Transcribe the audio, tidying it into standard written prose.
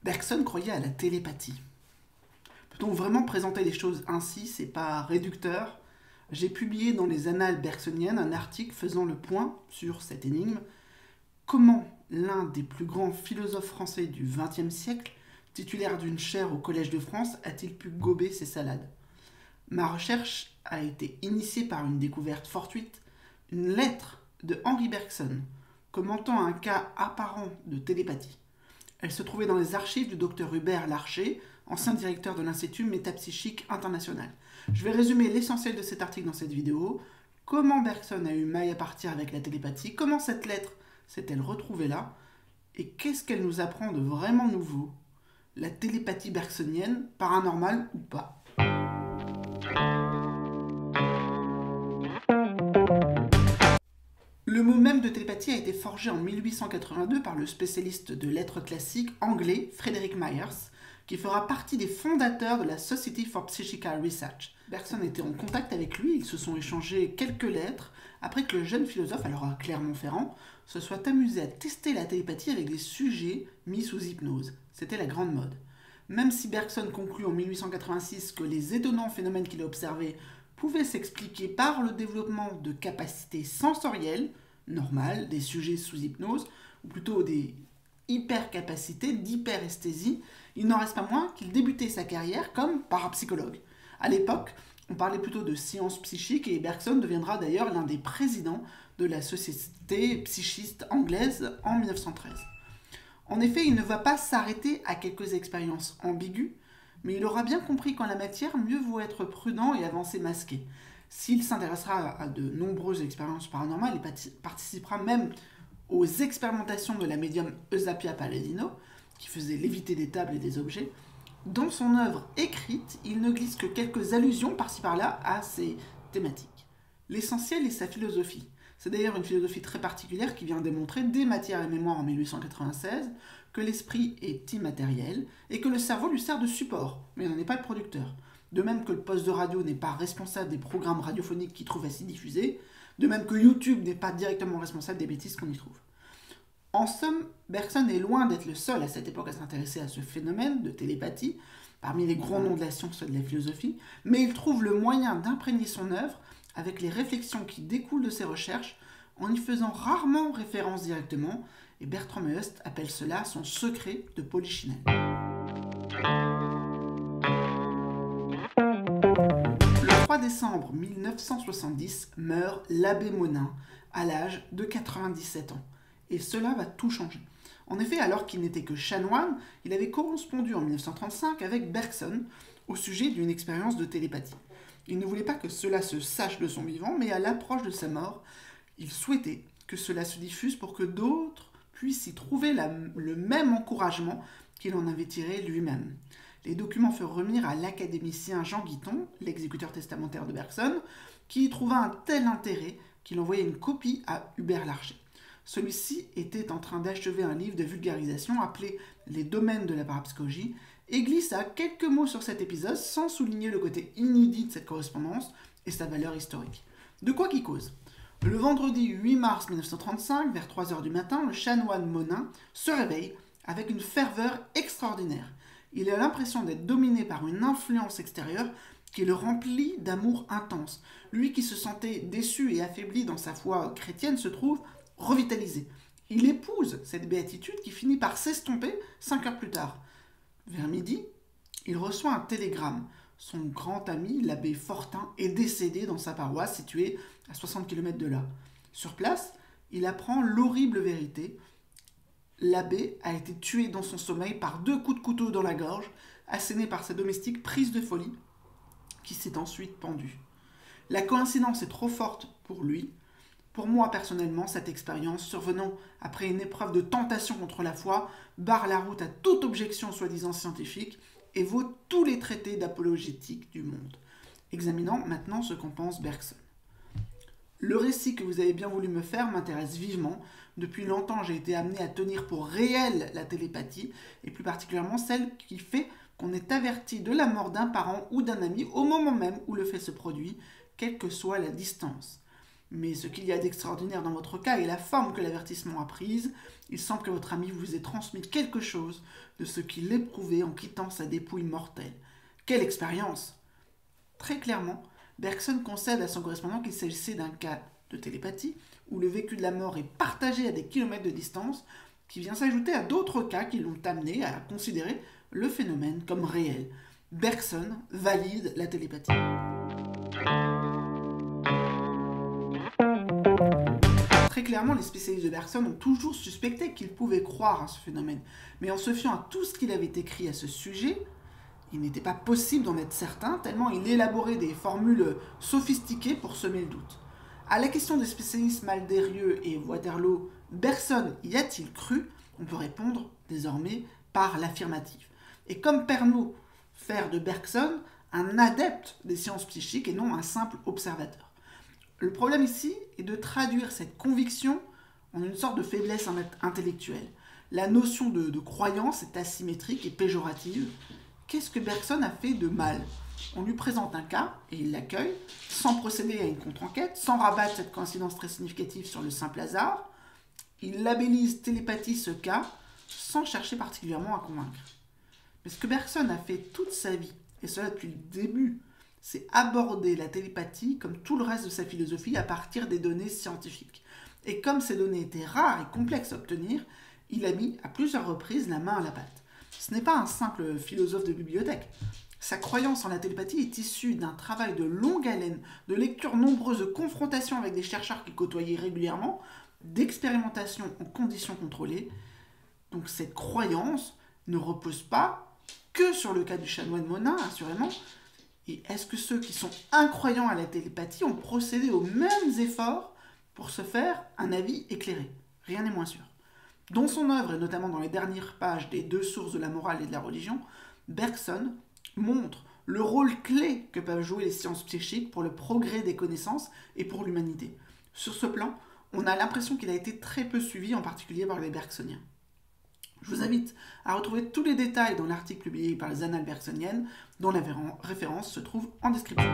Bergson croyait à la télépathie. Peut-on vraiment présenter les choses ainsi? C'est pas réducteur. J'ai publié dans les Annales bergsoniennes un article faisant le point sur cette énigme. Comment l'un des plus grands philosophes français du XXe siècle, titulaire d'une chaire au Collège de France, a-t-il pu gober ses salades? Ma recherche a été initiée par une découverte fortuite, une lettre de Henri Bergson, commentant un cas apparent de télépathie. Elle se trouvait dans les archives du docteur Hubert Larcher, ancien directeur de l'Institut Métapsychique International. Je vais résumer l'essentiel de cet article dans cette vidéo. Comment Bergson a eu maille à partir avec la télépathie? Comment cette lettre s'est-elle retrouvée là? Et qu'est-ce qu'elle nous apprend de vraiment nouveau? La télépathie bergsonienne, paranormale ou pas? Le mot même de télépathie a été forgé en 1882 par le spécialiste de lettres classiques anglais Frederick Myers, qui fera partie des fondateurs de la Society for Psychical Research. Bergson était en contact avec lui, ils se sont échangés quelques lettres après que le jeune philosophe, alors à Clermont-Ferrand, se soit amusé à tester la télépathie avec des sujets mis sous hypnose. C'était la grande mode. Même si Bergson conclut en 1886 que les étonnants phénomènes qu'il a observés pouvaient s'expliquer par le développement de capacités sensorielles normales des sujets sous hypnose, ou plutôt des hypercapacités d'hyperesthésie, il n'en reste pas moins qu'il débutait sa carrière comme parapsychologue. À l'époque, on parlait plutôt de sciences psychiques et Bergson deviendra d'ailleurs l'un des présidents de la Société psychiste anglaise en 1913. En effet, il ne va pas s'arrêter à quelques expériences ambiguës, mais il aura bien compris qu'en la matière, mieux vaut être prudent et avancer masqué. S'il s'intéressera à de nombreuses expériences paranormales, il participera même aux expérimentations de la médium Eusapia Palladino, qui faisait léviter des tables et des objets. Dans son œuvre écrite, il ne glisse que quelques allusions par-ci par-là à ces thématiques. L'essentiel est sa philosophie. C'est d'ailleurs une philosophie très particulière qui vient démontrer dès Matière et Mémoire en 1896 que l'esprit est immatériel et que le cerveau lui sert de support, mais il n'en est pas le producteur. De même que le poste de radio n'est pas responsable des programmes radiophoniques qu'il trouve à s'y diffuser, de même que YouTube n'est pas directement responsable des bêtises qu'on y trouve. En somme, Bergson est loin d'être le seul à cette époque à s'intéresser à ce phénomène de télépathie, parmi les grands noms de la science et de la philosophie, mais il trouve le moyen d'imprégner son œuvre avec les réflexions qui découlent de ses recherches, en y faisant rarement référence directement, et Bertrand Meust appelle cela son secret de Polichinelle. Le 3 décembre 1970 meurt l'abbé Monin à l'âge de 97 ans. Et cela va tout changer. En effet, alors qu'il n'était que chanoine, il avait correspondu en 1935 avec Bergson au sujet d'une expérience de télépathie. Il ne voulait pas que cela se sache de son vivant, mais à l'approche de sa mort, il souhaitait que cela se diffuse pour que d'autres puissent y trouver le même encouragement qu'il en avait tiré lui-même. Les documents furent remis à l'académicien Jean Guiton, l'exécuteur testamentaire de Bergson, qui y trouva un tel intérêt qu'il envoya une copie à Hubert Larcher. Celui-ci était en train d'achever un livre de vulgarisation appelé « Les domaines de la parapsychologie » et glissa quelques mots sur cet épisode sans souligner le côté inédit de cette correspondance et sa valeur historique. De quoi qu'il cause. Le vendredi 8 mars 1935, vers 3h du matin, le chanoine Monin se réveille avec une ferveur extraordinaire. Il a l'impression d'être dominé par une influence extérieure qui le remplit d'amour intense. Lui qui se sentait déçu et affaibli dans sa foi chrétienne se trouve revitalisé. Il épouse cette béatitude qui finit par s'estomper 5 heures plus tard. Vers midi, il reçoit un télégramme. Son grand ami, l'abbé Fortin, est décédé dans sa paroisse située à 60 km de là. Sur place, il apprend l'horrible vérité. L'abbé a été tué dans son sommeil par 2 coups de couteau dans la gorge, asséné par sa domestique prise de folie, qui s'est ensuite pendue. La coïncidence est trop forte pour lui. Pour moi, personnellement, cette expérience, survenant après une épreuve de tentation contre la foi, barre la route à toute objection soi-disant scientifique et vaut tous les traités d'apologétique du monde. Examinons maintenant ce qu'en pense Bergson. Le récit que vous avez bien voulu me faire m'intéresse vivement. Depuis longtemps, j'ai été amené à tenir pour réelle la télépathie, et plus particulièrement celle qui fait qu'on est averti de la mort d'un parent ou d'un ami au moment même où le fait se produit, quelle que soit la distance. Mais ce qu'il y a d'extraordinaire dans votre cas est la forme que l'avertissement a prise. Il semble que votre ami vous ait transmis quelque chose de ce qu'il éprouvait en quittant sa dépouille mortelle. Quelle expérience! Très clairement, Bergson concède à son correspondant qu'il s'agissait d'un cas de télépathie, où le vécu de la mort est partagé à des kilomètres de distance, qui vient s'ajouter à d'autres cas qui l'ont amené à considérer le phénomène comme réel. Bergson valide la télépathie. Très clairement, les spécialistes de Bergson ont toujours suspecté qu'il pouvait croire à ce phénomène, mais en se fiant à tout ce qu'il avait écrit à ce sujet, il n'était pas possible d'en être certain, tellement il élaborait des formules sophistiquées pour semer le doute. À la question des spécialistes Maldérieux et Waterloo, Bergson y a-t-il cru? On peut répondre désormais par l'affirmative. Et comme Pernod, faire de Bergson un adepte des sciences psychiques et non un simple observateur. Le problème ici est de traduire cette conviction en une sorte de faiblesse intellectuelle. La notion de croyance est asymétrique et péjorative. Qu'est-ce que Bergson a fait de mal? On lui présente un cas et il l'accueille, sans procéder à une contre-enquête, sans rabattre cette coïncidence très significative sur le simple hasard. Il labellise télépathie ce cas, sans chercher particulièrement à convaincre. Mais ce que Bergson a fait toute sa vie, et cela depuis le début, c'est aborder la télépathie comme tout le reste de sa philosophie à partir des données scientifiques. Et comme ces données étaient rares et complexes à obtenir, il a mis à plusieurs reprises la main à la pâte. Ce n'est pas un simple philosophe de bibliothèque. Sa croyance en la télépathie est issue d'un travail de longue haleine, de lectures nombreuses, de confrontations avec des chercheurs qu'il côtoyait régulièrement, d'expérimentation en conditions contrôlées. Donc cette croyance ne repose pas que sur le cas du chanoine Monin, assurément. Et est-ce que ceux qui sont incroyants à la télépathie ont procédé aux mêmes efforts pour se faire un avis éclairé? Rien n'est moins sûr. Dans son œuvre, et notamment dans les dernières pages des deux sources de la morale et de la religion, Bergson montre le rôle clé que peuvent jouer les sciences psychiques pour le progrès des connaissances et pour l'humanité. Sur ce plan, on a l'impression qu'il a été très peu suivi, en particulier par les bergsoniens. Je vous invite à retrouver tous les détails dans l'article publié par les Annales bergsoniennes, dont la référence se trouve en description.